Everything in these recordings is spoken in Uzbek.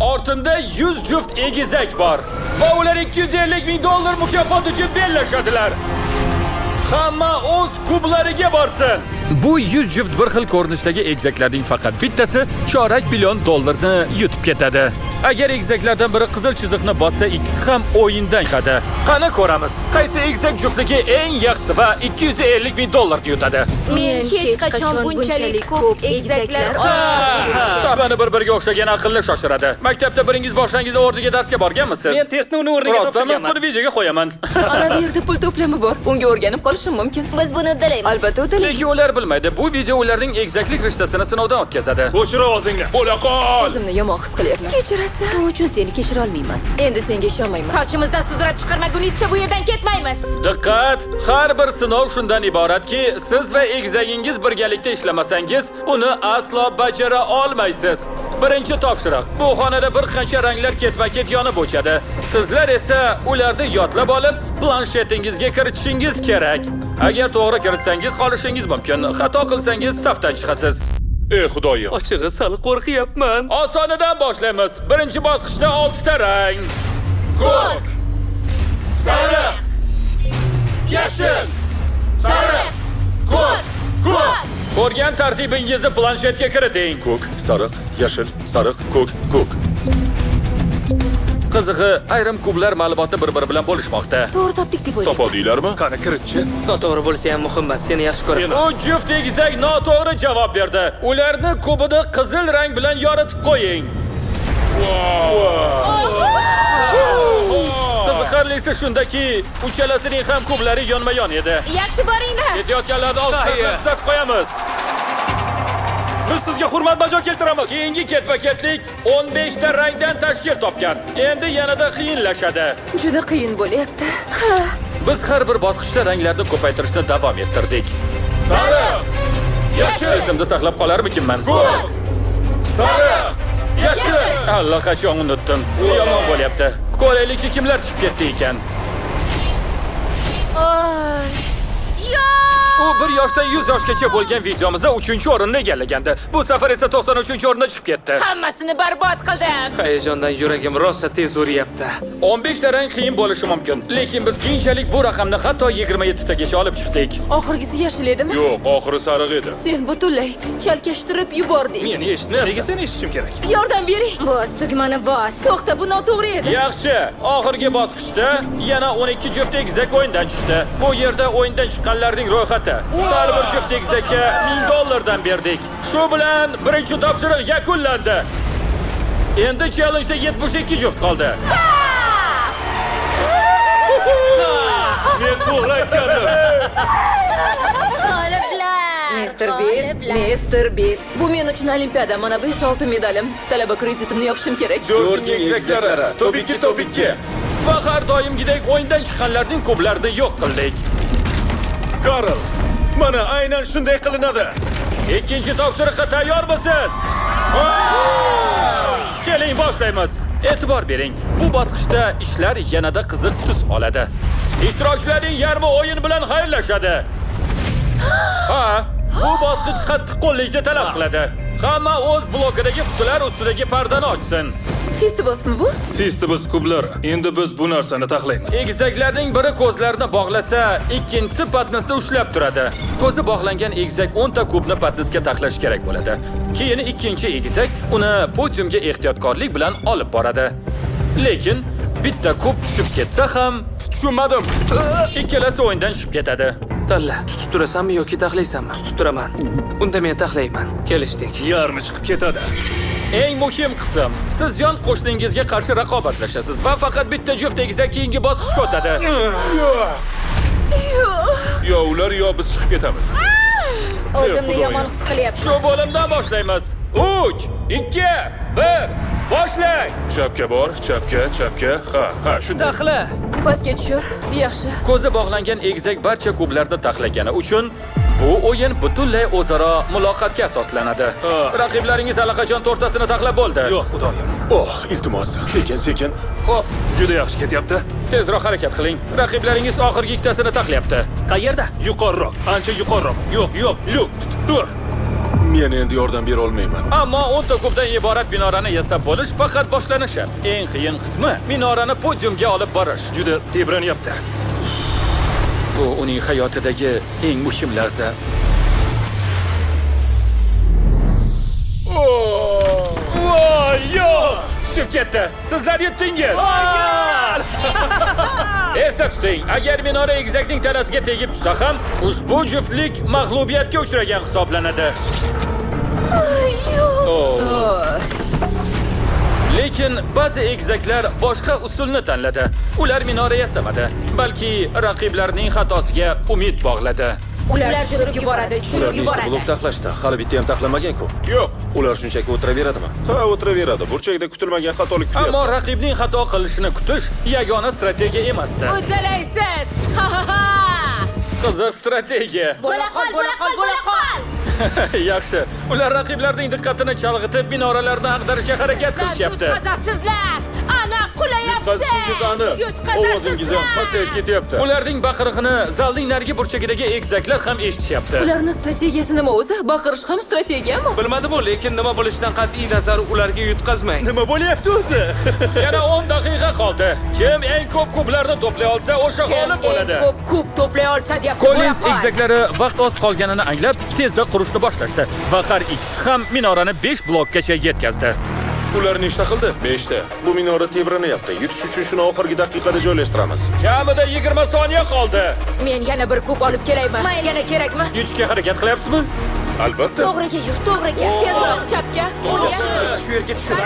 Ortimda 100 juft egizak bor va ular 250 ming dollar mukofot uchun bellashadilar. Hamma o'z kublariga borsin. Bu 100 juft bir xil ko'rinishdagi egizaklarning faqat bittasi $250 million yutib ketadi. Agar egizaklardan biri qizil chiziqni bossa, ikkisi ham o'yindan chiqadi. Qani ko'ramiz, qaysi egizak juftligi eng yaxshisi va $250 ming yutadi. Men hech qachon bunchalik ko'p egizaklar Sabani bir-biriga o'xshagan aqlli shoshiradi. Maktabda biringiz boshlangiz o'rniga darsga borganmisiz? Men testni uni o'rniga topshirganman. Buni videoga qo'yaman. Ana bu yerda pul to'plami bor. Unga o'rganib qolishim mumkin. Biz buni uddalaymiz. Albatta uddalaymiz. Lekin ular bilmaydi. Bu video ularning egizaklik rishtasini sinovdan o'tkazadi. O'chir ovozingni. Bo'la qol. O'zimni yomon his qilyapman. Kechirasiz. Bu uchun seni kechira olmayman. Endi senga ishonmayman. Sochimizdan sudrab chiqarmagunizcha bu yerdan ketmaymiz. Diqqat! Har bir sinov shundan iboratki, siz va egizagingiz birgalikda ishlamasangiz, uni aslo bajara olmaysiz. Birinchi topshiriq. Bu xonada bir qancha ranglar ketma-ket yonib o'chadi. Sizlar esa ularni yodlab olib, planshetingizga kiritishingiz kerak. Agar to'g'ri kiritsangiz qolishingiz mumkin. Xato qilsangiz safdan chiqasiz. Ey xudoyim. Ochig'i sal qo'rqyapman. Osonidan boshlaymiz. Birinchi bosqichda 6 ta rang. Ko'k, Sariq, yashil, sariq, ko'k, ko'k. Ko'rgan tartibingizni planshetga kiriting. Ko'k, sariq, yashil, sariq, ko'k, ko'k. Qizig'i, ayrim kublar ma'lumotni bir-biri bilan bo'lishmoqda. To'g'ri topdik deb o'ylayman. Topodinglarmi? Qani kiritchi. Noto'g'ri bo'lsa ham muhim emas. Seni yaxshi ko'raman. U juft egizak noto'g'ri javob berdi. Ularni kubini qizil rang bilan yoritib qo'ying. Qiziqarlisi shundaki, uchalasining ham kublari yonma-yon edi. Yaxshi boringlar. Ketayotganlarni oldiga kuzatib qo'yamiz. Biz sizga hurmat bajo keltiramiz. Keyingi ketma-ketlik 15 ta rangdan tashkil topgan. Endi yanada qiyinlashadi. Juda qiyin bo'lyapti. Biz har bir bosqichda ranglarni ko'paytirishni davom ettirdik. Sariq, yashil, Esimda saqlab qolarmikinman? ko'k, sariq, yashil. Allaqachon unutdim. Yomon bo'lyapti. Ko'raylikchi kimlar chiqib ketdi ekan. U 1 yoshdan 100 yoshgacha bo'lgan videomizda 3-o'rinni egallagandi. Bu safar esa 93-o'ringa chiqib ketdi. Hammasini barbod qildim. Hayajondan yuragim rosa tez uryapti. 15 ta rang qiyin bo'lishi mumkin, lekin biz keyinchalik bu raqamni hatto 27 tagacha olib chiqdik. Oxirgisi yashil edimi? Yo'q, oxiri sariq edi. Sen butunlay chalkashtirib yubording. Men eshitni, nega seni eshitishim kerak? Yordam bering. Bos, tugmani bos. To'xta, bu noto'g'ri edi. Yaxshi, oxirgi bosqichda yana 12 juft egizak o'yindan chiqdi. Bu yerda o'yindan chiqqanlarning ro'yxati. Har bir juft egizakka $1000 berdik. Shu bilan birinchi topshiriq yakunlandi. Endi challenjda 72 juft qoldi. Men to'g'ri aytgandim. G'oliblar. Mr. Beast. Bu men uchun olimpiada. Mana bu esa oltin medalim. Talaba kreditimni yopishim kerak. 4 egizaklari. Topikki. Va har doimgidek o'yindan chiqqanlarning kublarini yo'q qildik. Karl, mana aynan shunday qilinadi. Ikkinchi topshiriqqa tayyormisiz? Keling boshlaymiz. E'tibor bering. Bu bosqichda ishlar yanada qiziq tus oladi. Ishtirokchilarning yarmi o'yin bilan xayrlashadi. Ha, bu bosqich qattiqqo'llikni talab qiladi. Hamma o'z blokidagi qutilar ustidagi pardani ochsin. Festivalsmi bu? Festival kublar. Endi biz bu narsani taxlaymiz. Egizaklarning biri ko'zlarini bog'lasa, ikkinchisi patnisni ushlab turadi. Ko'zi bog'langan egizak 10 ta kubni patnisga taxlash kerak bo'ladi. Keyin ikkinchi egizak uni podiumga ehtiyotkorlik bilan olib boradi. Lekin bitta kub tushib ketsa ham, Tushunmadim. ikkalasi o'yindan chiqib ketadi. Tanla, tutib turasanmi yoki taxlaysanmi? Tutib turaman. Unda men taxlayman. Kelishdik. Yarmi chiqib ketadi. Eng muhim qism, siz yon qo'shningizga qarshi raqobatlashasiz va faqat bitta juft egizak keyingi bosqichga o'tadi. Yo ular yo biz chiqib ketamiz. O'zimni yomon his qilyapman. Shu bo'limdan boshlaymiz. 3, 2, 1, boshlang. Chapga bor, chapga. Ha, shunday. Taxla. Pastga tushir. Yaxshi. Ko'zi bog'langan egizak barcha kublarni taxlagani uchun bu o'yin butunlay o'zaro muloqotga asoslanadi. Raqiblaringiz allaqachon to'rttasini taxlab bo'ldi. Yo'q, xudoyim. Oh, iltimos, sekin. Xo'p, juda yaxshi ketyapti. Tezroq harakat qiling. Raqiblaringiz oxirgi ikkitasini taxlayapti. Qayerda? Yuqoriroq, ancha yuqoriroq. Yo'q, Lyuk, tutib tur. Men endi yordam bera olmayman. Ammo 10 ta kubdan iborat minorani yasab bo'lish faqat boshlanishi. Eng qiyin qismi minorani podiumga olib borish. Juda tebranyapti. Bu uning hayotidagi eng muhim lahza. Voy, yo'q! Tushib ketdi. Sizlar yetdingiz. Esda tuting, agar minora egizakning tanasiga tegib tushsa ham, ushbu juftlik mag'lubiyatga uchragan hisoblanadi. Lekin ba'zi egizaklar boshqa usulni tanladi. Ular minora yasamadi, balki raqiblarning xatosiga umid bog'ladi. Ular tushirib yuboradi, tushirib yuboradi. taxlashdi. Hali bitta ham taxlamagan-ku. Yo'q. Ular shunchaki o'tiraveradimi? Ha, o'tiraveradi. Burchakda kutilmagan xatolik Ammo kutyapti. raqibning xato qilishini kutish yagona strategiya emasdi. Uddalaysiz. Ha ha ha. Qiziq strategiya. Bo'la qol, bo'la qol, bo'la qol. Yaxshi. Ular raqiblarning diqqatini chalg'itib, minoralarni ag'darishga harakat qilishyapti. Yutqazasizlar. Ana qulayapti. Yutqazishingiz aniq. Ovozingiz ham pasayib ketyapti. Ularning baqirig'ini zalning narigi burchagidagi egizaklar ham eshitishyapti. Ularning strategiyasi nima o'zi? Baqirish ham strategiyami? Bilmadim-u, lekin nima bo'lishidan qat'iy nazar ularga yutqazmang. Nima bo'lyapti o'zi? Yana 10 daqiqa qoldi. Kim eng ko'p kublarni to'play olsa, o'sha g'olib bo'ladi. Ko'p kub to'play olsa deyapti. Collins egizaklari vaqt oz qolganini anglab, tezda qurishni boshlashdi va har ikkisi ham minorani 5 blokgacha yetkazdi. Ular nechta qildi? 5 ta. Bu minora tebranyapti. Yutish uchun shuni oxirgi daqiqada joylashtiramiz. Kamida 20 soniya qoldi. Men yana bir kub olib kelayman. Yana kerakmi? Yutishga harakat qilyapsizmi? Albatta. To'g'riga yur, to'g'riga. Tezroq chapga, o'ngga. Shu yerga tushib.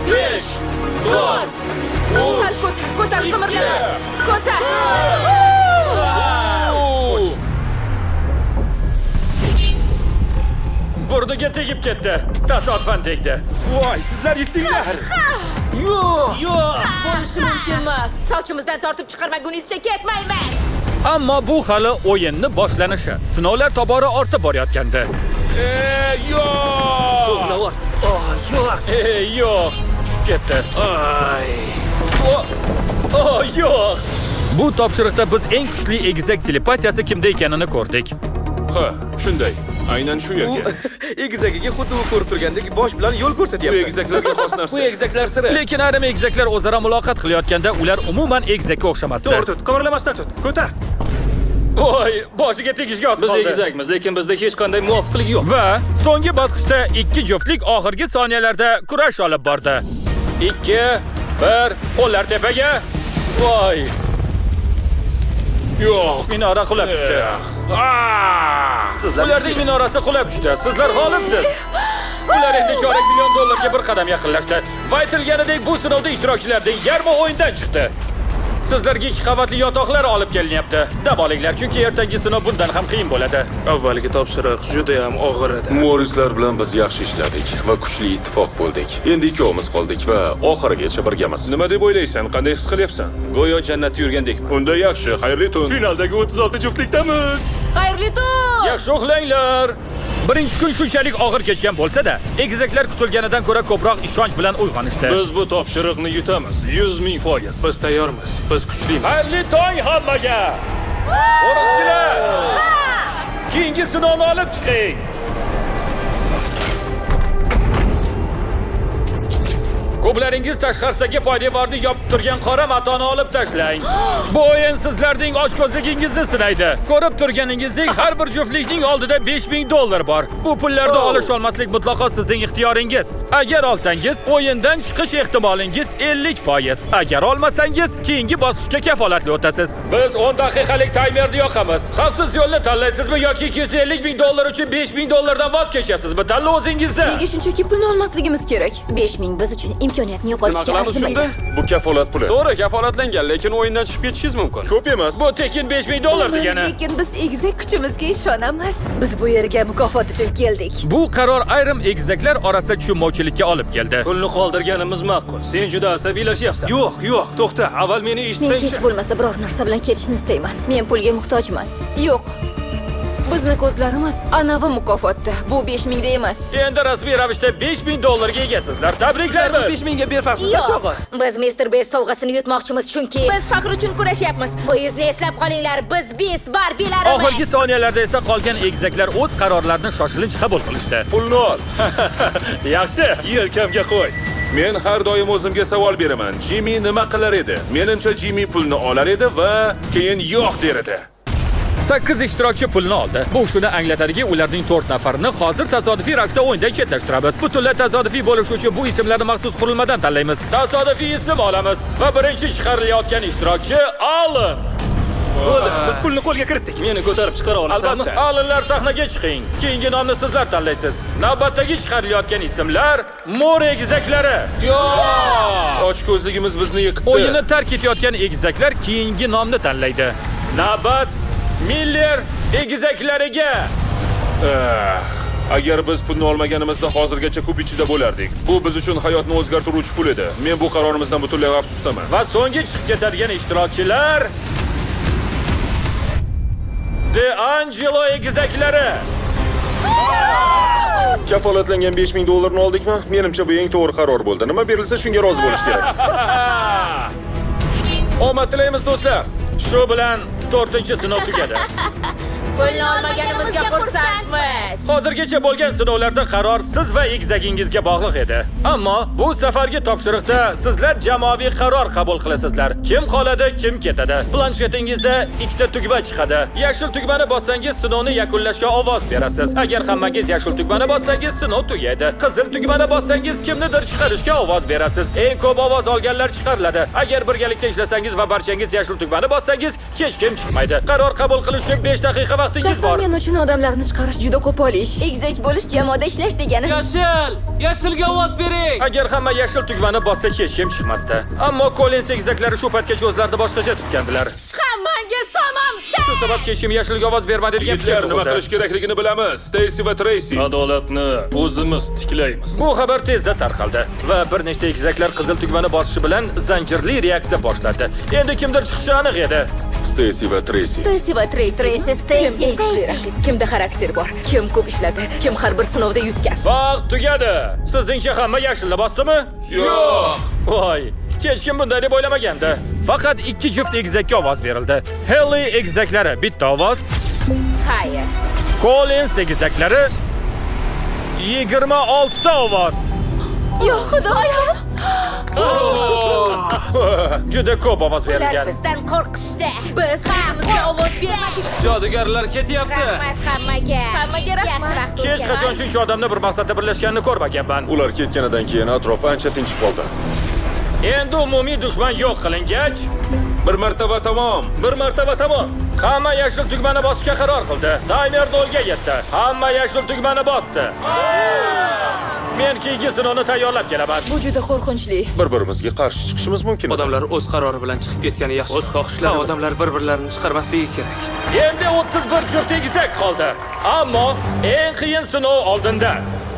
5 Sal ko'tar, qimirlama. Ko'tar. burniga tegib ketdi. Tasodifan tegdi. Voy, sizlar yetdinglar. Yo'q. Bo'lishi mumkin emas. Sochimizdan tortib chiqarmagunizcha ketmayman. Ammo bu hali o'yinni boshlanishi. Sinovlar tobora ortib borayotgandi. Yo'q. Yo'q, tushib ketdi. Yo'q. Bu topshiriqda biz eng kuchli egizak telepatiyasi kimda ekanini ko'rdik. Ha, shunday. Aynan shu yerga. Egizagiga xuddi u ko'rib turgandek bosh bilan yo'l Bu ko'rsatyapti. egizaklarga xos narsa. Bu egizaklar siri. Lekin ayrim egizaklar o'zaro muloqot qilayotganda ular umuman egizakka o'xshamasdi. To'g'ri tut, qimirlamasdan tut. Ko'tar. Voy, boshiga tegishga oz Biz qoldi. egizakmiz, lekin bizda hech qanday muvofiqlik yo'q. Va so'nggi bosqichda ikki juftlik oxirgi soniyalarda kurash olib bordi. 2, 1, qo'llar tepaga. Voy, Yo'q. minora qulab tushdi. Ularning minorasi qulab tushdi. Sizlar g'olibsiz. Ular endi $2 million ga bir qadam yaqinlashdi. Va aytilganidek bu sinovda ishtirokchilarning yarmi o'yindan chiqdi. Sizlarga 2 qavatli yotoqlar olib kelinyapti. Dam olinglar, chunki ertangi sinov bundan ham qiyin bo'ladi. Avvalgi topshiriq juda ham og'ir edi. Morislar bilan biz yaxshi ishladik va kuchli ittifoq bo'ldik. Endi ikkovimiz qoldik va oxirigacha birgamiz. Nima deb o'ylaysan? Qanday his qilyapsan? Go'yo jannatda yurgandek. Unda yaxshi, xayrli tun. Finaldagi 36 juftlikdamiz. Xayrli tun. Yaxshi uxlanglar. Birinchi kun shunchalik og'ir kechgan bo'lsa-da, egizaklar kutilganidan ko'ra ko'proq ishonch bilan uyg'onishdi. Biz bu topshiriqni yutamiz. 100,000%. Biz tayyormiz. Biz kuchlimiz. Xayrli tong hammaga! Qo'riqchilar! Keyingi sinovni olib chiqing. Kublaringiz tashqarisidagi poydevorni yopib turgan qora matoni olib tashlang. Bu o'yin sizlarning ochko'zligingizni sinaydi. Ko'rib turganingizdek, har bir juftlikning oldida $5,000 bor. Bu pullarni olish olmaslik mutlaqo sizning ixtiyoringiz. Agar olsangiz, o'yindan chiqish ehtimolingiz 50%. Agar olmasangiz, keyingi bosqichga kafolatli o'tasiz. Biz 10 daqiqalik taymerni yoqamiz. Xavfsiz yo'lni tanlaysizmi yoki $250,000 uchun $5,000 dan voz kechasizmi? Tanlov o'zingizda. Nega shunchaki pulni olmasligimiz kerak? 5000 biz uchun imkoniyatni Nima yo'qotishga qilamiz shunda? arzimaydi. Bu kafolat puli. To'g'ri, kafolatlangan, lekin o'yindan chiqib ketishingiz mumkin. Ko'p emas. Bu tekin $5,000 degani. Lekin biz egizak kuchimizga ishonamiz. Biz bu yerga mukofot uchun keldik. Bu qaror ayrim egizaklar orasida tushunmovchilikka olib keldi. Pulni qoldirganimiz ma'qul. Sen juda asabiylashyapsan. Yo'q, to'xta. Avval meni Men eshitsang. hech bo'lmasa biror narsa bilan ketishni istayman. Men pulga muhtojman. Yo'q. Bizni ko'zlarimiz anavi mukofotda. Bu 5000 da emas. Endi rasmiy ravishda $5000 egasizlar. Tabriklaymiz. 5000 ga berfarsizlar chog'i. Biz Mr. Beast sovg'asini yutmoqchimiz chunki Biz faxr uchun kurashyapmiz. bu yuzni eslab qolinglar. Biz Beast Barbilarimiz. Oxirgi soniyalarda esa qolgan egizaklar o'z qarorlarini shoshilinch qabul qilishdi. Pulni ol. Yaxshi. Yelkamga qo'y. Men har doim o'zimga savol beraman. Jimmy nima qilar edi? Menimcha Jimmy pulni olar edi va keyin yo'q der edi. 8 ishtirokchi pulni oldi. Bu shuni anglatadiki, ularning 4 nafarini hozir tasodifiy ravishda o'yindan chetlashtiramiz. Butunlay tasodifiy bo'lishi uchun bu ismlarni maxsus qurilmadan tanlaymiz. Tasodifiy ism olamiz va birinchi chiqarilayotgan ishtirokchi Alan. Bo'ldi, biz pulni qo'lga kiritdik. Meni ko'tarib chiqara olasanmi? Albatta, Alanlar sahnaga chiqing. Keyingi nomni sizlar tanlaysiz. Navbatdagi chiqarilayotgan ismlar Mo'r egizaklari. Ochko'zligimiz bizni yiqitdi. O'yinni tark etayotgan egizaklar keyingi nomni tanlaydi. Navbat Miller egizaklariga. Agar biz pulni olmaganimizda hozirgacha ko'p ichida bo'lardik. Bu biz uchun hayotni o'zgartiruvchi pul edi. Men bu qarorimizdan butunlay afsusdaman. Va so'nggi chiqib ketadigan ishtirokchilar De Angelo egizaklari. Kafolatlangan $5000 oldikmi? Menimcha bu eng to'g'ri qaror bo'ldi. Nima berilsa shunga rozi bo'lish kerak. Omad tilaymiz do'stlar. Shu bilan 4-sinov tugadi. pulni olmaganimizga xursandmiz. Hozirgacha bo'lgan sinovlarda qaror siz va egizagingizga bog'liq edi. Ammo bu safargi topshiriqda sizlar jamoaviy qaror qabul qilasizlar. Kim qoladi, kim ketadi. Planshetingizda ikkita tugma chiqadi. Yashil tugmani bossangiz sinovni yakunlashga ovoz berasiz. Agar hammangiz yashil tugmani bossangiz sinov tugaydi. Qizil tugmani bossangiz kimnidir chiqarishga ovoz berasiz. Eng ko'p ovoz olganlar chiqariladi. Agar birgalikda ishlasangiz va barchangiz yashil tugmani bossangiz, hech kim chiqmaydi. Qaror qabul qilish uchun 5 daqiqa vaqtingiz bor. Shaxsan men uchun odamlarni chiqarish juda ko'p olish. Egizak bo'lish jamoada ishlash degani. Yashilga ovoz bering. Agar hamma yashil tugmani bossa hech kim chiqmasdi. Ammo Collins egizaklari shu paytgacha o'zlarini boshqacha tutgandilar. Hammangiz tamomsiz. Shu sababki hech kim yashilga ovoz bermadi degan Yigitlar fikr nima tug'ildi. qilish kerakligini bilamiz. Stacy va Tracy. Adolatni o'zimiz tiklaymiz. Bu xabar tezda tarqaldi va bir nechta egizaklar qizil tugmani bosishi bilan zanjirli reaksiya boshladi. Endi kimdir chiqishi aniq edi. Stacy va Tracy. Stacy va Tracy. Tracy, Stacy, Kim eng kuchli Stacy. raqib? Kimda xarakter bor? Kim ko'p ishladi? Kim har bir sinovda yutgan? Vaqt tugadi. Sizningcha hamma yashilni bosdimi? Yo'q. Voy, hech kim bunday deb o'ylamagandi. Faqat 2 juft egizakka ovoz berildi. Haley egizaklari bitta ovoz, Xayr. Collins egizaklari 26 ta ovoz. Yo xudoyim. Juda ko'p ovoz Ular berilgan. bizdan qo'rqishdi. Biz o'zimizga ovoz bermadik. Jodugarlar ketyapti. Rahmat hammaga. Hammaga rahmat. Yaxshi vaqt Hech o'tgan. qachon shuncha odamni bir maqsadda birlashganini ko'rmaganman. Ular ketganidan keyin atrof ancha tinchib qoldi. Endi umumiy dushman yo'q qilingach, Bir martaba tamom. Bir martaba tamom. hamma yashil tugmani bosishga qaror qildi. Taymer 0 ga yetdi. Hamma yashil tugmani bosdi. Men keyingi sinovni tayyorlab kelaman. Bu juda qo'rqinchli. Bir-birimizga qarshi chiqishimiz mumkin. Odamlar o'z qarori bilan chiqib ketgani yaxshi. O'z xohishlari. Odamlar bir-birlarini chiqarmasligi kerak. Endi 31 juft egizak qoldi. Ammo eng qiyin sinov oldinda.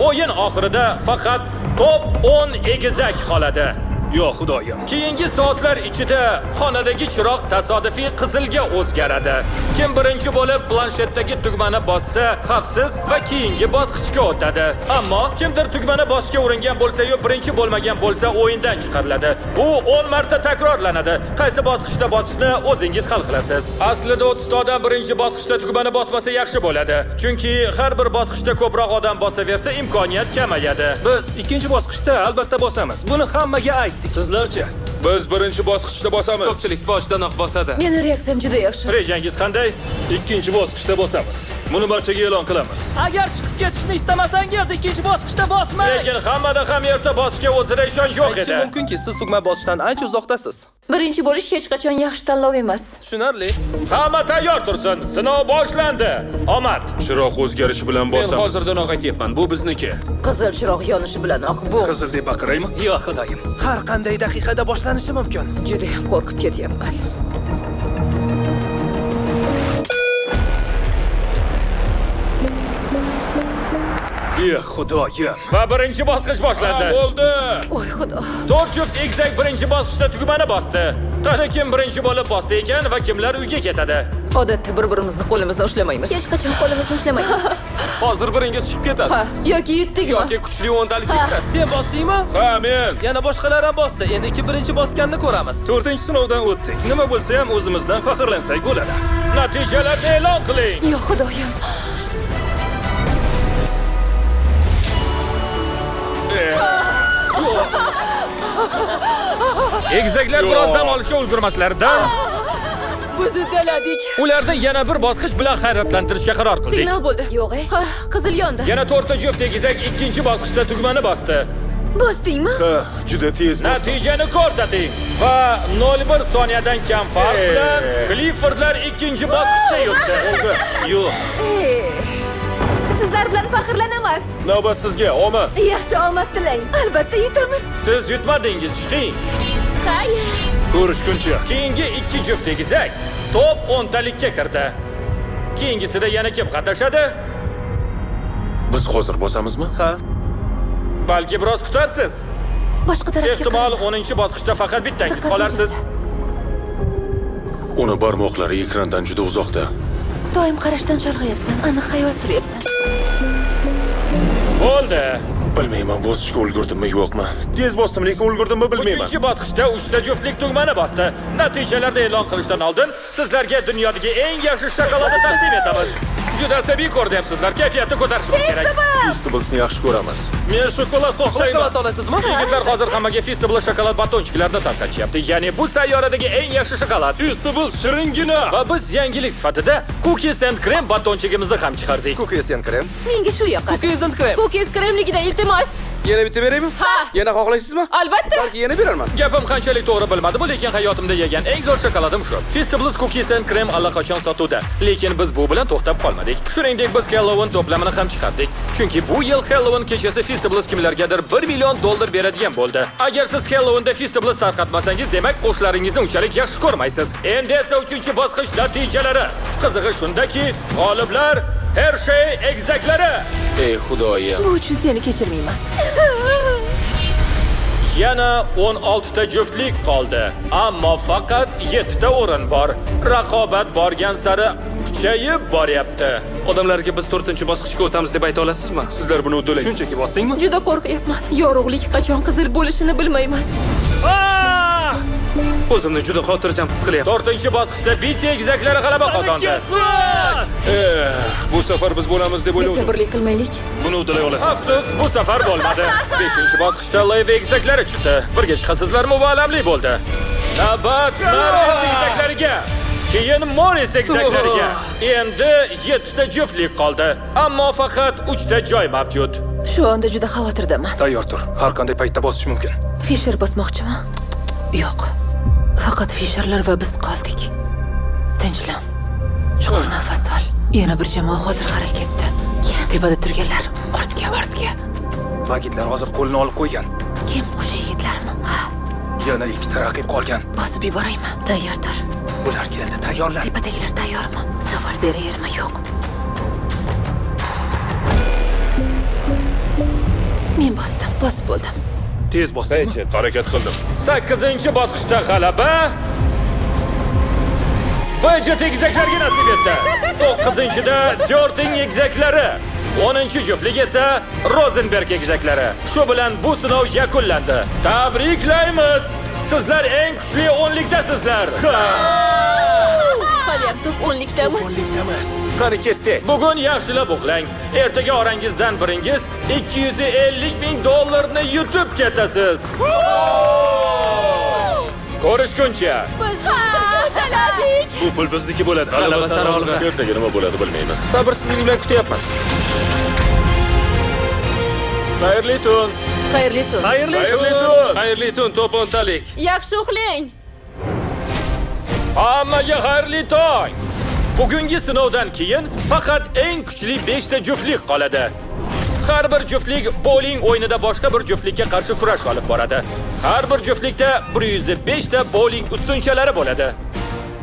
O'yin oxirida faqat top 10 egizak qoladi. Yo xudoyim. Keyingi soatlar ichida xonadagi chiroq tasodifiy qizilga o'zgaradi. Kim birinchi bo'lib planshetdagi tugmani bossa, xavfsiz va keyingi bosqichga o'tadi. Ammo kimdir tugmani bosishga uringan bo'lsa-yu birinchi bo'lmagan bo'lsa, o'yindan chiqariladi. Bu 10 marta takrorlanadi. Qaysi bosqichda bosishni o'zingiz hal qilasiz. Aslida 30 ta odam birinchi bosqichda tugmani bosmasa yaxshi bo'ladi. Chunki har bir bosqichda ko'proq odam bosaversa, imkoniyat kamayadi. Biz ikkinchi bosqichda albatta bosamiz. Buni hammaga aytdik. Sizlarchi? Biz birinchi bosqichda bosamiz. Ko'pchilik boshidanoq bosadi. Meni reaksiyam juda yaxshi. Rejangiz qanday? Ikkinchi bosqichda bosamiz. Buni barchaga e'lon qilamiz. Agar chiqib ketishni istamasangiz, ikkinchi bosqichda bosmang. Lekin hammada ham erta bosishga o'zida ishonch yo'q edi. mumkinki siz tugma bosishdan ancha uzoqdasiz. Birinchi bo'lish hech qachon yaxshi tanlov emas. Tushunarli. Hamma tayyor tursin. Sinov boshlandi. Omad. Chiroq o'zgarishi bilan Men bosamiz. hozirdanoq aytyapman, bu bizniki. Qizil chiroq yonishi bilanoq bu Qizil deb baqiraymi? Yo xudoyim. Har qanday daqiqada boshlanishi mumkin. juda ham qo'rqib ketyapman. Ey xudoyim. Va birinchi bosqich boshlandi. Bo'ldi. Voy xudo. 4 juft egizak birinchi bosqichda tugmani bosdi. Qani kim birinchi bo'lib bosdi ekan va kimlar uyga ketadi? Odatda bir-birimizni qo'limizni ushlamaymiz. Hech qachon qo'limizni ushlamaymiz. Hozir biringiz chiqib ketasiz. Ha, yoki yutdikmi? Yoki kuchli o'ntalikka kirasiz. Sen bosdingmi? Ha, men. Yana boshqalar ham bosdi. Endi birinchi bosganni ko'ramiz. 4-sinovdan o'tdik. Nima bo'lsa ham o'zimizdan faxrlansak bo'ladi. Natijalarni e'lon qiling. Yo xudoyim. Egizaklar biroz dam olishga ulgurmaslaridan Biz uddaladik. ularni yana bir bosqich bilan hayratlantirishga qaror qildik. Signal bo'ldi. Yo'q, Ha, qizil yondi. Yana 4 juft egizak ikkinchi bosqichda tugmani bosdi. bosdingmi? Ha, juda tez bosdim. Natijani ko'rsating va 0,1 soniyadan kam farq bilan Cliffordlar ikkinchi bosqichda yutdi. Yo'q. Sizlar bilan faxrlanaman. Navbat sizga, omad. Yaxshi omad tilang. Albatta yutamiz. Siz yutmadingiz, chiqing. Xayr. Ko'rishguncha. Keyingi 2 juft egizak top 10talikka kirdi. Keyingisida yana kim qatnashadi? Biz hozir bosamizmi? Ha. Balki biroz kutarsiz. Boshqa tarafga Ehtimol 10-bosqichda faqat bittangiz Diqqat qolarsiz. Uni barmoqlari ekrandan juda uzoqda. Doim qarashdan chalg'iyapsan, aniq xayol suryapsan. Bo'ldi. Bilmayman bosishga ulgurdimmi yo'qmi. Tez bosdim, lekin ulgurdimmi bilmayman. 3-bosqichda 3ta juftlik tugmani bosdi. Natijalarni e'lon qilishdan oldin sizlarga dunyodagi eng yaxshi shokoladni taqdim etamiz. Juda asabiy ko'ryapsizlar, kayfiyatni ko'tarishimiz kerak. Festivalni yaxshi ko'ramiz. Men shokolad xohlayman. Shokolad olasizmi? Yigitlar hozir hammaga Festival shokolad batonchiklarini tarqatishyapti. Ya'ni bu sayyoradagi eng yaxshi shokolad. Festival shiringina. Va biz yangilik sifatida cookies and cream batonchigimizni ham chiqardik. Cookies and cream. Menga shu yoqadi. Cookies and cream. Cookies kremligidan iltimos. Yana bitta beraymi? Ha. Yana xohlaysizmi? Albatta. Balki yana berarman. Gapim qanchalik to'g'ri bilmadim, lekin hayotimda yegan eng zo'r shokoladim shu. Festival cookies and cream allaqachon sotuvda. Lekin biz bu bilan to'xtab qolmadik. Shuningdek, biz Halloween to'plamini ham chiqardik. Chunki bu yil Halloween kechasi Festival kimlargadir $1 million beradigan bo'ldi. Agar siz Halloweenda Festival tarqatmasangiz, demak qo'shlaringizni unchalik yaxshi ko'rmaysiz. Endi esa 3-bosqich natijalari. Qizig'i shundaki, g'oliblar Hershey egizaklari. Ey xudoyim. Bu uchun seni kechirmayman. Yana 16 ta juftlik qoldi, ammo faqat 7 ta o'rin bor. Raqobat borgan sari kuchayib boryapti. Odamlarga biz 4-bosqichga o'tamiz deb ayta olasizmi? Sizlar buni uddalaysiz. Shunchaki bosdingmi? Juda qo'rqyapman. Yorug'lik qachon qizil bo'lishini bilmayman. O'zimni juda xotirjam his qilyapman. 4-bosqichda Biti egizaklari g'alaba qozondi. Bu safar biz bo'lamiz deb o'yladim. Sabrlik qilmaylik. Buni uddalay olasiz. Afsus, bu safar bo'lmadi. 5-bosqichda Live egizaklari chiqdi. Birga chiqasizlarmi, bu alamli bo'ldi. Navbat Marvis egizaklariga, keyin Morris egizaklariga. Endi 7 ta juftlik qoldi, ammo faqat 3 ta joy mavjud. Shu onda juda xavotirdaman. Tayyor tur. Har qanday paytda bosish mumkin. Fisher bosmoqchimi? Yo'q. Faqat Fisherlar va biz qoldik. Tinchlan. Chuqur nafas ol. Yana bir jamoa hozir harakatda. Tepada turganlar, ortga. Bagitlar hozir qo'lini olib qo'ygan. Kim o'sha yigitlarmi? Ha, Yana 2 ta raqib qolgan. bosib yuboraymi? Tayyordir. Ular keldi, tayyorlar. Tepadagilar tayyormi? Savol berayermi? Yo'q. Men bosib bo'ldim. Tez bosdingmi? Harakat qildim. 8-bosqichda g'alaba Budjet egizaklarga nasib etdi. 9-da Jorting egizaklari, 10-juftlik esa Rosenberg egizaklari. Shu bilan bu sinov yakunlandi. Tabriklaymiz! Sizlar eng kuchli 10likdasizlar. Haliyam top 10likdamiz. Qani ketdik. Bugun yaxshilab uxlang. Ertaga orangizdan biringiz $250,000 yutib ketasiz. Ko'rishguncha. Biz uddaladik. Bu pul bizniki bo'ladi. G'alaba sari olg'a. Ertaga nima bo'ladi bilmaymiz. Sabrsizlik bilan kutyapmiz. Xayrli tun. Xayrli tun. Xayrli tun. Xayrli tun, top 10talik. Yaxshi uxlang. Hammaga xayrli tong. Bugungi sinovdan keyin faqat eng kuchli 5 ta juftlik qoladi. Har bir juftlik bowling o'yinida boshqa bir juftlikka qarshi kurash olib boradi. Har bir juftlikda 105 ta bowling ustunchalari bo'ladi.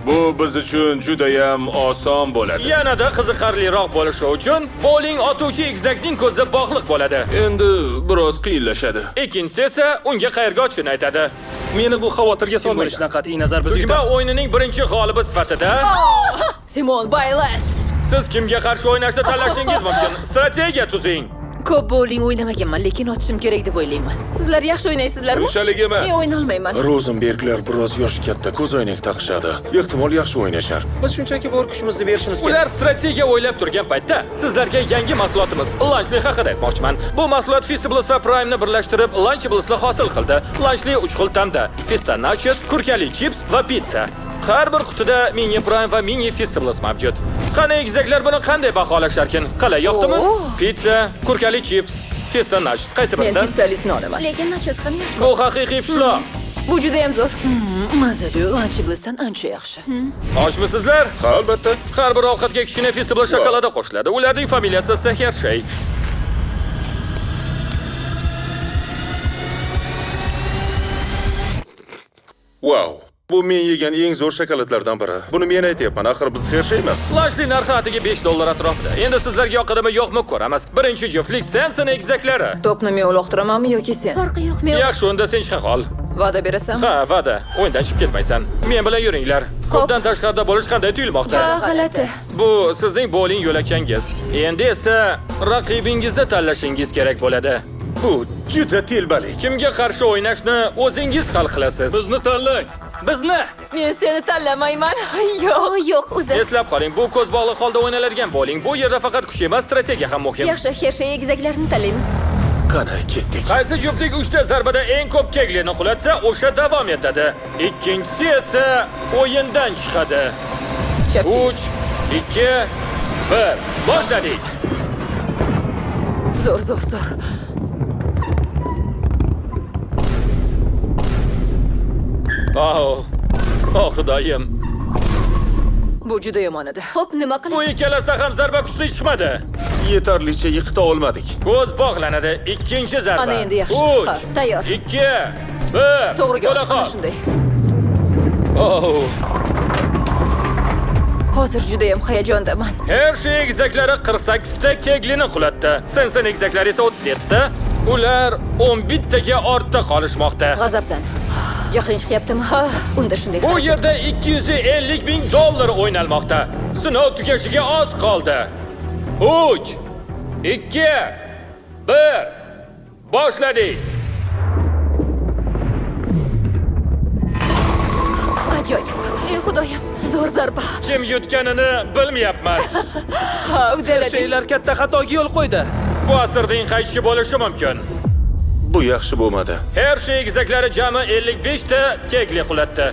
Bu biz uchun juda ham oson bo'ladi. Yanada qiziqarliroq bo'lishi uchun bowling otuvchi egizakning ko'zi bog'liq bo'ladi. Endi biroz qiyinlashadi. Ikkinchisi esa unga qayerga ochishni aytadi. Meni bu xavotirga solmaydi. Qat'iy nazar biz Tugma yutamiz. o'yinining birinchi g'olibi sifatida Simon Baylas. Siz kimga qarshi o'ynashni tanlashingiz mumkin. Strategiya tuzing. Ko'p bowling o'ynamaganman, lekin otishim kerak deb o'ylayman. Sizlar yaxshi o'ynaysizlarmi? Unchalik emas. Men o'yna olmayman. Rozenberglar biroz yoshi katta, ko'z oynak taqishadi. Ehtimol yaxshi o'ynashar. Biz shunchaki bor kuchimizni berishimiz kerak. Ular strategiya o'ylab turgan paytda sizlarga yangi mahsulotimiz Lunchly haqida aytmoqchiman. Bu mahsulot Feastables va Prime'ni birlashtirib Lunchable'sni hosil qildi. Lunchly 3 xil ta'mda: pista nachos, kurkali chips va pizza. Har bir qutida mini Prime va mini Feastables mavjud. Qani egizaklar buni qanday baholasharkin? Qalay, yoqdimi? Pizza, kurkali chips, festa nachos qaysi Men biridan? pizzalisni olaman. Lekin nachos ham yaxshi. Bu haqiqiy pishloq. Bu juda ham zo'r. Mazali, Lunchables'dan ancha yaxshi. Ochmisizlar? Ha, albatta. Har bir ovqatga kichkina Feastables shokoladi qo'shiladi. Ularning familiyasi Saharshay. Wow. Bu men yegan eng zo'r shokoladlardan biri. Buni men aytayapman, axir biz Hershey emas. Lunchly narxi atigi $5 atrofida. Endi sizlarga yoqadimi, yo'qmi ko'ramiz. Birinchi juftlik Sensen egizaklari. To'pni men uloqtiramanmi yoki sen? Farqi yo'q. Men Yaxshi, unda sen chiqa qol. Va'da berasan? Ha, va'da. O'yindan chiqib ketmaysan. Men bilan yuringlar. Ko'pdan tashqarida bo'lish qanday tuyulmoqda? g'alati. Bu sizning bowling yo'lakchangiz. Endi esa raqibingizni tanlashingiz kerak bo'ladi. Bu juda telbalik. Kimga qarshi o'ynashni o'zingiz hal qilasiz. Bizni tanlang. Bizni? Men seni tanlamayman. Yo'q. Yo'q, o'zi. Eslab qoling, bu ko'z bog'liq holda o'ynaladigan bowling. Bu yerda faqat kuch emas, strategiya ham muhim. Yaxshi, Hershey egizaklarini tanlaymiz. Qani ketdik. Qaysi juftlik 3 ta zarbada eng ko'p keglini qulatsa, o'sha davom etadi. Ikkinchisi esa o'yindan chiqadi. 3, 2, 1. Boshladik. Zo'r. Oh, xudoyim. Bu juda yomon edi. Xo'p, nima Bu qilib? ikkalasida ham zarba kuchli chiqmadi. Yetarlicha yiqita olmadik. Ko'z bog'lanadi. Ikkinchi zarba. Ana endi yaxshi. 3, Ha, tayyor. 2, 1. To'g'ri Qo'la gap. qol. Ana shunday. Oh. Hozir juda ham hayajondaman. Hershey egizaklari 48 ta keglini qulatdi. Sensen egizaklari esa 37 ta. Ular 11 taga ortda qolishmoqda. G'azablan. Jahling chiqyaptimi? Ha, unda shunday. Bu yerda $250,000 o'ynalmoqda. Sinov tugashiga oz qoldi. 3, 2, 1. Boshladik. Ajoyib. Ey xudoyim, zo'r zarba. Kim yutganini bilmayapman. Ha, uddaladik. Sheylar katta xatoga yo'l qo'ydi. Bu asrning qaysi bo'lishi mumkin? Bu yaxshi bo'lmadi. Hershey egizaklari jami 55 ta kegli qulatdi.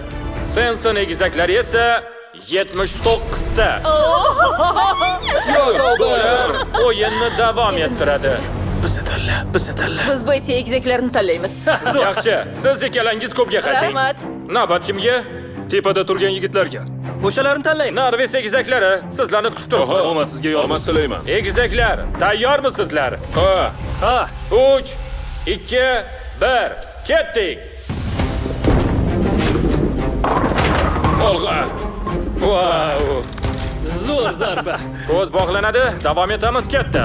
Sensen egizaklari esa 79 ta. Ular o'yinni davom ettiradi. Bizni tanla. Biz bu eti egizaklarini tanlaymiz. Yaxshi, siz ikkalangiz ko'pga qayting. Rahmat. Navbat kimga? Tepada turgan yigitlarga. O'shalarni tanlaymiz. Narves egizaklari, sizlarni kutib Oho, turibmiz. omad sizga yor. Omad tilayman. Egizaklar, tayyormisizlar? Ha. Ha, 3, 2, 1. Ketdik. Olg'a. Wow. zo'r zarba. Ko'z bog'lanadi, davom etamiz ketdi.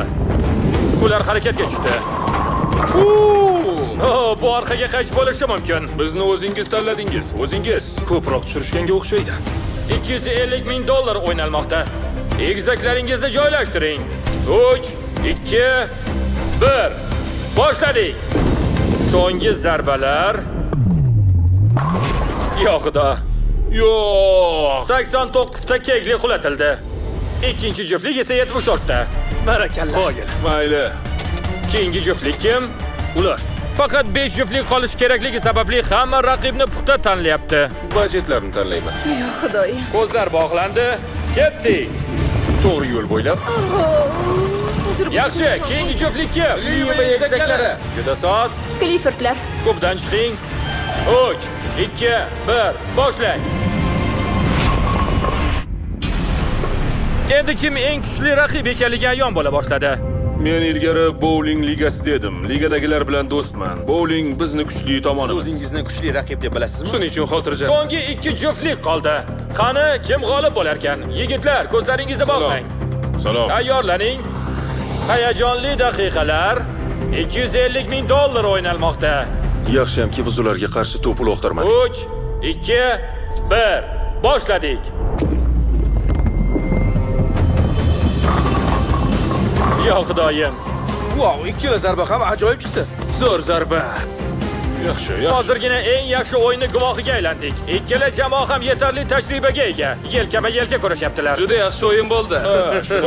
Ular harakatga tushdi. Oh, bu orqaga qaytish bo'lishi mumkin. Bizni o'zingiz tanladingiz. O'zingiz. Ko'proq tushirishganga o'xshaydi. $250,000 o'ynalmoqda. Egizaklaringizni joylashtiring. 3, 2, 1. Boshladik. So'nggi zarbalar. Yo xudo. Yo'q. 89 ta kegli qulatildi. Ikkinchi juftlik esa 74 ta. Barakalla. Qoyil. Mayli. Keyingi juftlik kim? Ular. Faqat 5 juftlik qolish kerakligi sababli hamma raqibni puxta tanlayapti. Budjetlarni tanlaymiz. Yo xudoyim. Ko'zlar bog'landi. Ketdik. To'g'ri yo'l bo'ylab. Yaxshi, keyingi juftlik kim? Liva egizaklari. Juda soz. Cliffordlar. Ko'pdan chiqing. 3, 2, 1. Boshlang. Endi kim eng kuchli raqib ekanligi ayon bo'la boshladi. Men ilgari bowling ligasida edim. Ligadagilar bilan do'stman. Bowling bizni kuchli tomonimiz. O'zingizni kuchli raqib deb bilasizmi? Shuning uchun xotirjam. So'nggi 2 juftlik qoldi. Qani, kim g'olib bo'lar ekan? Yigitlar, ko'zlaringizni bog'lang. Salom. Tayyorlaning. Hayajonli daqiqalar. $250,000 o'ynalmoqda. Yaxshiyamki biz ularga qarshi to'p uloqtirmadik. 3, 2, 1. Boshladik. Yo xudoyim. Wow, ikkala zarba ham ajoyib chiqdi. Zo'r zarba. Yaxshi. Hozirgina eng yaxshi o'yinni guvohiga aylandik. Ikkala jamoa ham yetarli tajribaga ega. Yelkama-yelka kurashyaptilar. Juda yaxshi o'yin bo'ldi.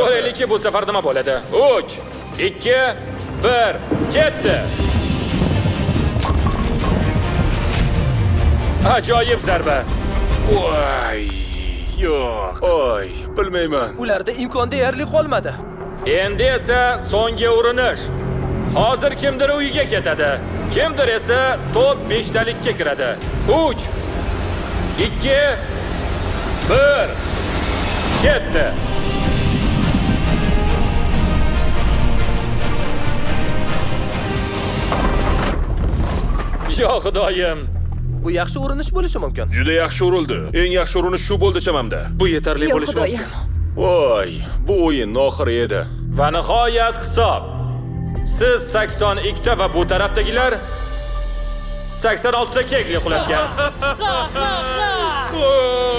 Ko'raylikki bu safar nima bo'ladi. 3, 2, 1, ketdi. Ajoyib zarba. Voy. Yo'q. Oy, bilmayman. Ularda imkon deyarli qolmadi. Endi esa so'nggi urinish. Hozir kimdir uyiga ketadi. Kimdir esa to'p 5 talikka kiradi. 3, 2, 1, ketdi. Yo xudoyim. Bu yaxshi urinish bo'lishi mumkin. Juda yaxshi urildi. Eng yaxshi urinish shu bo'ldi chamamda. Bu yetarli Yo bo'lishi xudoyim. mumkin. Voy, bu o'yinning oxiri edi. Va nihoyat hisob. Siz 82 ta va bu tarafdagilar 86 ta kegli qulatgan.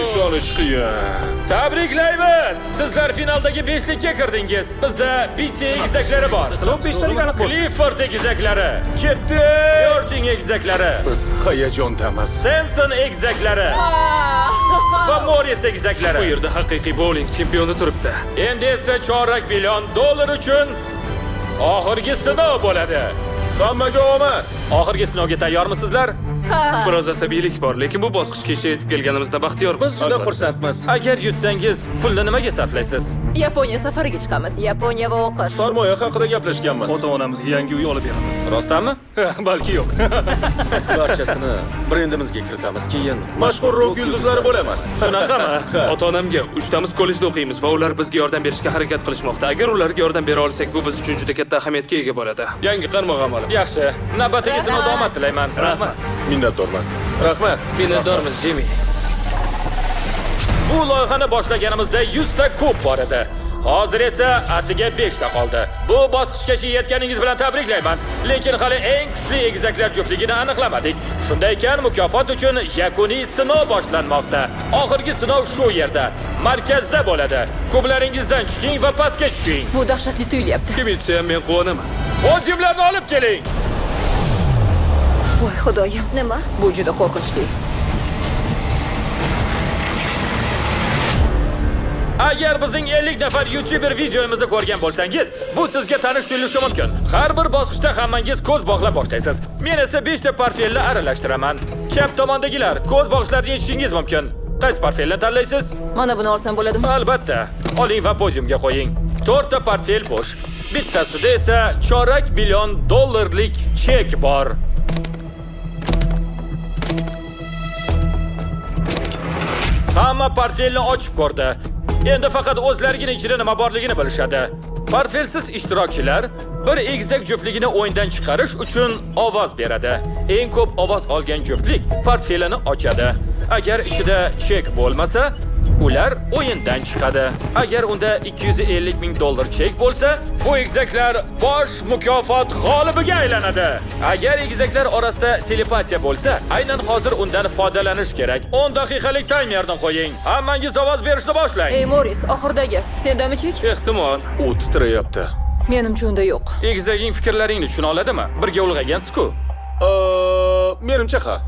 Ishonish qiyin. Tabriklaymiz! Sizlar finaldagi 5likka kirdingiz. Bizda BT egizaklari bor. To'p 5 talik aniq bo'ldi. Clifford egizaklari, Ketdi! Yorching egizaklari, Biz hayajondamiz. Senson egizaklari va Morris Bu egizaklari. yerda haqiqiy bowling chempioni turibdi. Endi esa $250 million uchun oxirgi sinov bo'ladi. Hammaga omad. Oxirgi sinovga tayyormisizlar? Biroz asabiylik bor, lekin bu bosqichgacha yetib kelganimizda baxtiyormiz. Biz juda xursandmiz. Agar yutsangiz, pulni nimaga sarflaysiz? Yaponiya safariga chiqamiz. Yaponiya va o'qish. Sarmoya haqida gaplashganmiz. Ota-onamizga yangi uy olib beramiz. Rostdanmi? Balki yo'q. Barchasini brendimizga kiritamiz, keyin mashhur rock yulduzlari bo'lamiz. Shunaqami? Ota-onamga 3tamiz kollejda o'qiymiz va ular bizga yordam berishga harakat qilishmoqda. Agar ularga yordam bera olsak, bu biz uchun juda katta ahamiyatga ega bo'ladi. Yangi qarmoq amali. Yaxshi. Navbatdagi sinovda omad tilayman. Rahmat. Minnatdorman. Rahmat. Minnatdormiz, Jimmy. Bu loyihani boshlaganimizda 100 ta kub bor edi. Hozir esa atiga 5 ta qoldi. Bu bosqichgacha yetganingiz bilan tabriklayman. Lekin hali eng kuchli egizaklar juftligini aniqlamadik. Shunday ekan, mukofot uchun yakuniy sinov boshlanmoqda. Oxirgi sinov shu yerda, markazda bo'ladi. Kublaringizdan chiqing va pastga tushing. Bu dahshatli tuyulyapti. Kim yutsa ham men quvonaman. Podiumlarni olib keling. Voy xudoyim. Nima? Bu juda qo'rqinchli. Agar bizning 50 nafar YouTuber videomizni ko'rgan bo'lsangiz, bu sizga tanish tuyulishi mumkin. Har bir bosqichda hammangiz ko'z bog'lab boshlaysiz. Men esa 5 ta portfelni aralashtiraman. Chap tomondagilar ko'z bog'ishlarini yechishingiz mumkin. Qaysi portfelni tanlaysiz? Mana buni olsam bo'ladimi? Albatta. Oling va podiumga qo'ying. 4 ta portfel bo'sh. Bittasida esa $250 million chek bor. Hamma portfelni ochib ko'rdi. Endi faqat o'zlarining ichida nima borligini bilishadi. Portfelsiz ishtirokchilar bir egizak juftligini o'yindan chiqarish uchun ovoz beradi. Eng ko'p ovoz olgan juftlik portfelini ochadi. Agar ichida chek bo'lmasa, ular o'yindan chiqadi. Agar unda $250 ming chek bo'lsa, bu egizaklar bosh mukofot g'olibiga aylanadi. Agar egizaklar orasida telepatiya bo'lsa, aynan hozir undan foydalanish kerak. 10 daqiqalik taymerni qo'ying. Hammangiz ovoz berishni boshlang. Ey Morris, oxirdagi. Sendami chek? Ehtimol. U titrayapti. Menimcha unda yo'q. Egizaging fikrlaringni tushuna oladimi? Birga ulg'aygansiz-ku. Menimcha ha.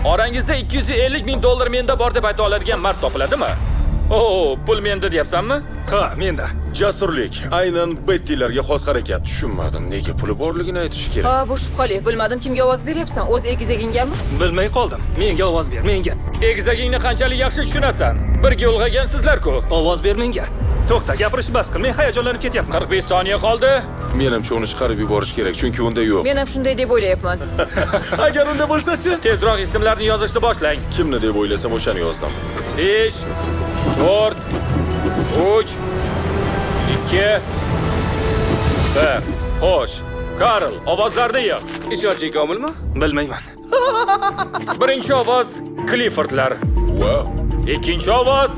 Orangizda $250 ming menda bor deb ayta oladigan mard topiladimi? Oh, pul menda deyapsanmi? Ha, menda. Jasurlik. Aynan Bettilarga xos harakat. Tushunmadim. Nega puli borligini aytish kerak. Ha, bu shubhali. Bilmadim kimga ovoz beryapsan. O'z egizagingami? Bilmay qoldim. Menga ovoz ber, menga. Egizagingni qanchalik yaxshi tushunasan? Birga ulg'aygansizlar-ku. Ovoz ber menga. To'xta, gapirish bas qil. Men hayajonlanib ketyapman. 45 soniya qoldi. Menimcha uni chiqarib yuborish kerak, chunki unda yo'q. Men ham shunday deb o'ylayapman. Agar unda bo'lsa-chi? Tezroq ismlarni yozishni boshlang. Kimni deb o'ylasam o'shani yozdim. 5, 4, 3, 2, 1. Xo'sh, Karl, ovozlarni yig'. Ishonching komilmi? Bilmayman. Birinchi ovoz Cliffordlar. Wow. Ikkinchi ovoz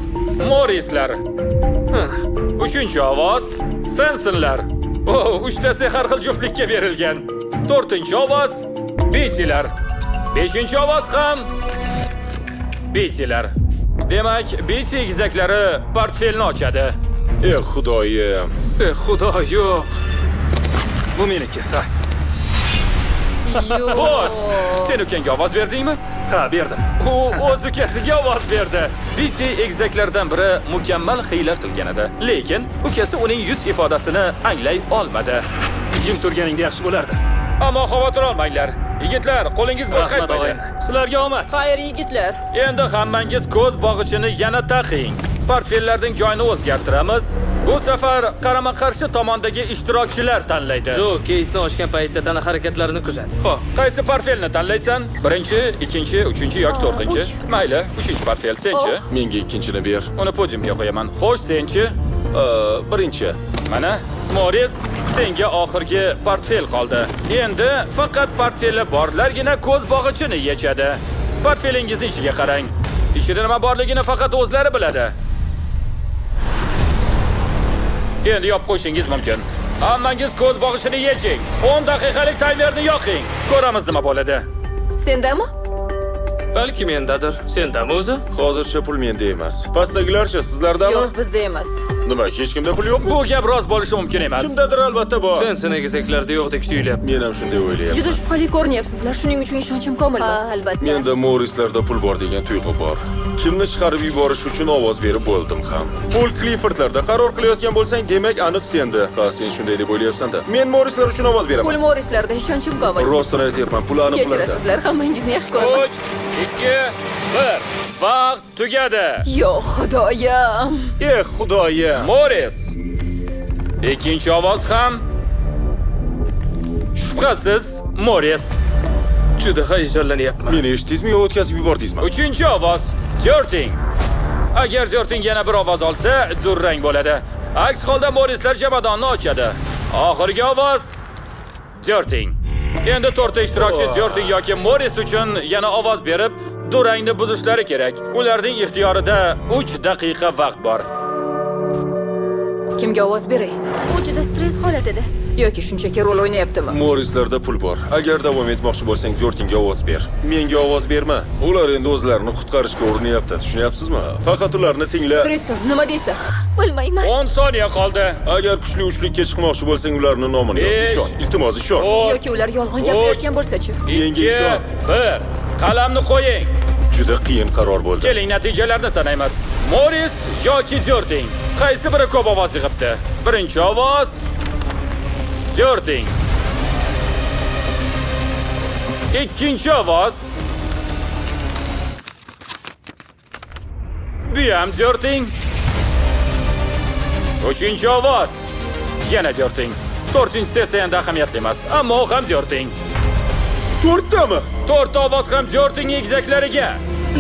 Morrislar. Uchinchi ovoz Sensonlar. Oh, uchtasi har xil juftlikka berilgan. To'rtinchi ovoz Bettilar. Beshinchi ovoz ham Bettilar. Demak, Betty egizaklari portfelni ochadi. Xudoyim. Xudo, yo'q. Bu meniki. Ha, Yo'q. Bosh! Sen ukangga ovoz berdingmi? Ha, berdim. U o'z ukasiga ovoz berdi. Bitti egizaklardan biri mukammal hiyla qilgan edi. Lekin ukasi uning yuz ifodasini anglay olmadi. Jim turganingda yaxshi bo'lardi. Ammo xavotir olmanglar. Yigitlar, qo'lingiz bo'sh Rahmat qaytmaydi. og'ayni. Sizlarga omad. Xayr yigitlar. Endi hammangiz ko'z bog'ichini yana taqing. Portfellarning joyini o'zgartiramiz. Bu safar qarama-qarshi tomondagi ishtirokchilar tanlaydi. Jo, keysni ochgan paytda tana harakatlarini kuzat. Xo'p. Qaysi portfelni tanlaysan? Birinchi, ikkinchi, uchinchi yoki to'rtinchi? Mayli, uchinchi portfel senchi? Menga ikkinchini ber. Uni podiumga qo'yaman. Xo'sh, senchi? Birinchi. Mana, Moris, senga oxirgi portfel qoldi. Endi faqat portfeli borlargina ko'z bog'ichini yechadi. Portfelingizni ichiga qarang. Ichida nima borligini faqat o'zlari biladi. Endi yopib qo'yishingiz mumkin. Hammangiz ko'z bog'ichini yeching. 10 daqiqalik taymerni yoqing. Ko'ramiz nima bo'ladi. Sendami? Balki mendadir. Sendami o'zi? Hozircha pul menda emas. Pastdagilarcha sizlardami? Yo'q, bizda emas. Nima, hech kimda pul yo'qmi? Bu gap rost bo'lishi mumkin emas. Kimdadir albatta bor. Sen egizaklarda yo'qdek tuyulyapti. Men ham shunday o'ylayapman. Juda shubhali ko'rinyapsizlar. Shuning uchun ishonchim komil emas. Ha, albatta. Menda Morislarda pul bor degan tuyg'u bor. Kimni chiqarib yuborish uchun ovoz berib bo'ldim ham. Pol Cliffordlarda qaror qilayotgan bo'lsang, demak aniq sendi. Ha, sen shunday deb o'ylayapsan-da. Men Morislar uchun ovoz Pul beraman. morislarda ishonchim komil. Rostini aytyapman, pul aniq ularda. Kechirasizlar, hammangizni yaxshi ko'raman. 3, 2, 1. Vaqt tugadi. Yo'q, xudoyim. Xudoyim. Moris. Ikkinchi ovoz ham shubhasiz Moris. Juda hayajonlanyapman. Meni eshitdingizmi yo o'tkazib yubordingizmi? Uchinchi ovoz Jorting. Agar Jorting yana bir ovoz olsa, durrang bo'ladi. Aks holda Morislar jamoadonni ochadi. Oxirgi ovoz Jorting. Endi to'rtta ishtirokchi Jorting yoki Moris uchun yana ovoz berib, durangni buzishlari kerak. Ularning ixtiyorida 3 daqiqa vaqt bor. Kimga ovoz beray? U juda stress holatida. Yoki shunchaki rol o'ynayaptimi? Morislarda pul bor. Agar davom etmoqchi bo'lsang, Jortingga ovoz ber. Menga ovoz berma. Ular endi o'zlarini qutqarishga urinyapti. Tushunyapsizmi? Faqat ularni tingla. Kristof, nima deysan? Bilmayman. 10 soniya qoldi. Agar kuchli uchlikka chiqmoqchi bo'lsang, ularning nomini yoz. Besh. Ishon. Iltimos ishon. Yoki ular yolg'on gapirayotgan bo'lsa-chi? Menga 2, ishon. 1. Qalamni qo'ying. Juda qiyin qaror bo'ldi. Keling, natijalarni sanaymiz. Moris yoki Jorting? Qaysi biri ko'p ovoz yig'ibdi? Birinchi ovoz Jorting. Ikkinchi ovoz bu ham Jorting. Uchinchi ovoz yana Jorting. To'rtinchisi esa endi ahamiyatli emas, ammo u ham Jorting. To'rttami? To'rtta ovoz ham Jorting egizaklariga.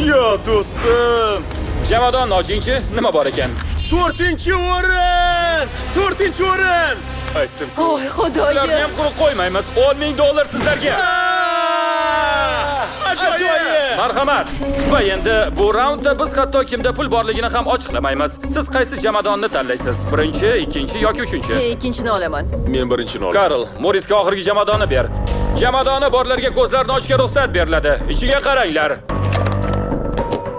Yo, do'stim. Jamoadon ochinchi nima bor ekan? 4-o'rin! 4-o'rin! Aytdim. Voy Ularni xudoyim. ham quruq qo'ymaymiz. 10,000 dollar sizlarga. Ajoyib! Marhamat. Va endi bu raundda biz hatto kimda pul borligini ham ochiqlamaymiz. Siz qaysi jamoadonni tanlaysiz? Birinchi, ikkinchi yoki uchinchi? Ikkinchini olaman. Men birinchini olaman. Karl, Morisga oxirgi jamoadonni ber. Jamoadoni borlarga ko'zlarini ochishga ruxsat beriladi. Ichiga qaranglar.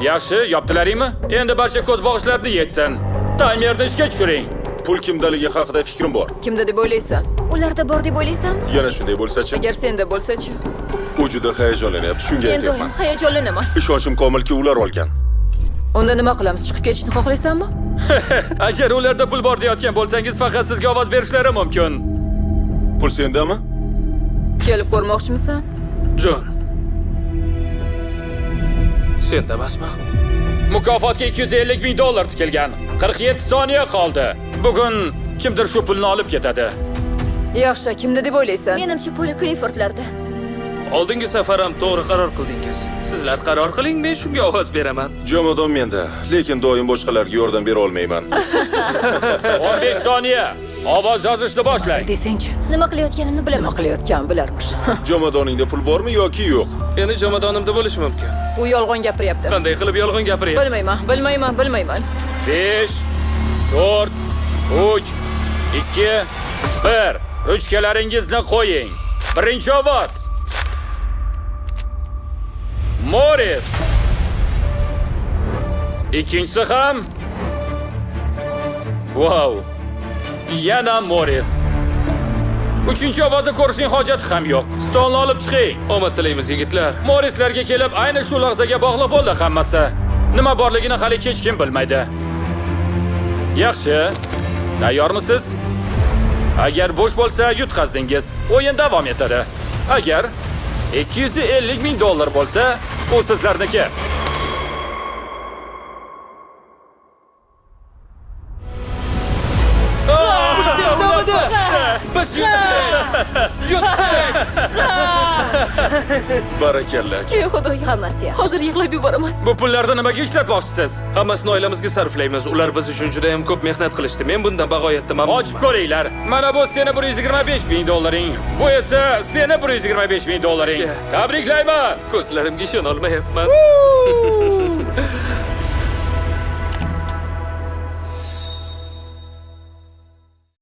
Yaxshi, yopdilaringmi? Endi barcha ko'z bog'ichlarini yetsin. Taymerni ishga tushiring. Pul kimdaligi haqida fikrim bor. Kimda deb o'ylaysan? Ularda bor deb o'ylaysanmi? Yana shunday bo'lsa-chi? Agar senda bo'lsa-chi? U juda hayajonlanyapti, shunga Men doim aytyapman. hayajonlanaman. Ishonchim komilki, ular olgan. Unda nima qilamiz? Chiqib ketishni xohlaysanmi? Agar ularda pul bor deyotgan bo'lsangiz, faqat sizga ovoz berishlari mumkin. Pul sendami? Kelib ko'rmoqchimisan? Jon. Senda emasmi? Mukofotga 250,000 dollar tikilgan. 47 soniya qoldi. Bugun kimdir shu pulni olib ketadi. Yaxshi, kimda deb o'ylaysan? Menimcha puli Cliffordlarda. Oldingi safar ham to'g'ri qaror qildingiz. Sizlar qaror qiling, men shunga ovoz beraman. Jamoadon menda, lekin doim boshqalarga yordam bera olmayman. 15 soniya. Ovoz yozishni boshlang. Desangchi, Nima qilayotganimni nima bilaman. qilayotgan bilarmish. Jamoadoningda pul bormi yoki yo'q? Endi jamoadonimda bo'lishi mumkin. U yolg'on gapiryapti. Qanday qilib yolg'on gapiryapti? Bilmayman. 5, 4, 3, 2, 1. Ruchkalaringizni qo'ying. Birinchi ovoz Moris. Ikkinchisi ham Wow. Yana Moris. Uchinchi ovozni ko'rishning hojati ham yo'q. Stolni olib chiqing. Omad tilaymiz yigitlar. Morislarga kelib ayni shu lahzaga bog'liq bo'ldi hammasi. Nima borligini hali hech kim bilmaydi. Yaxshi. Tayyormisiz? Agar bo'sh bo'lsa yutqazdingiz. O'yin davom etadi. Agar 250 ming dollar bo'lsa, u sizlarniki. Barakalla. Ey xudoyim. Hammasi yaxshi. Hozir yig'lab yuboraman. Bu pullarni nimaga ishlatmoqchisiz? Hammasini oilamizga sarflaymiz. Ular biz uchun juda ham ko'p mehnat qilishdi. Men bundan bag'oyatda mamnunman. Ochib ko'ringlar. Mana bu seni 125 ming dollaring. Bu esa seni 125 ming dollaring. Tabriklayman. Ko'zlarimga ishona olmayapman.